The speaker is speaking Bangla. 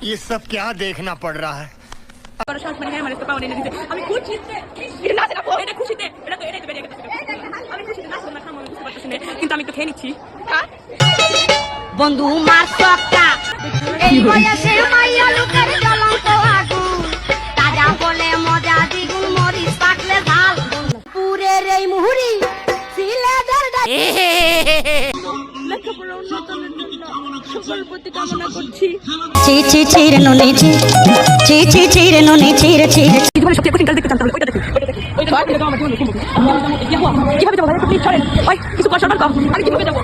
ये सब क्या देखना पड़ रहा है। কিন্তু আমি একটু খেয়ে নিচ্ছি। বন্ধু মার সক্কা এই বয়সে মাইয়া লোকের জ্বলন্ত আগুন তাজা বলে মজা দ্বিগুণ মরিচ পাকলে ঝাল পুরের এই মুহুরি সিলে দরদা লেখাপড়া উন্নতনের জন্য সকল প্রতি কামনা করছি। চি চি চি রে ননি চি চি চি চি রে ননি চি রে চি রে জীবনে সবচেয়ে কঠিন কাজ দেখতে চান তাহলে ওইটা দেখুন, ওইটা দেখুন, ওইটা দেখুন। আমার জীবনে কিভাবে যাবো ভাই, একটু প্লিজ ছাড়েন। ভাই কিছু কষ্ট আমি কিভাবে যাবো?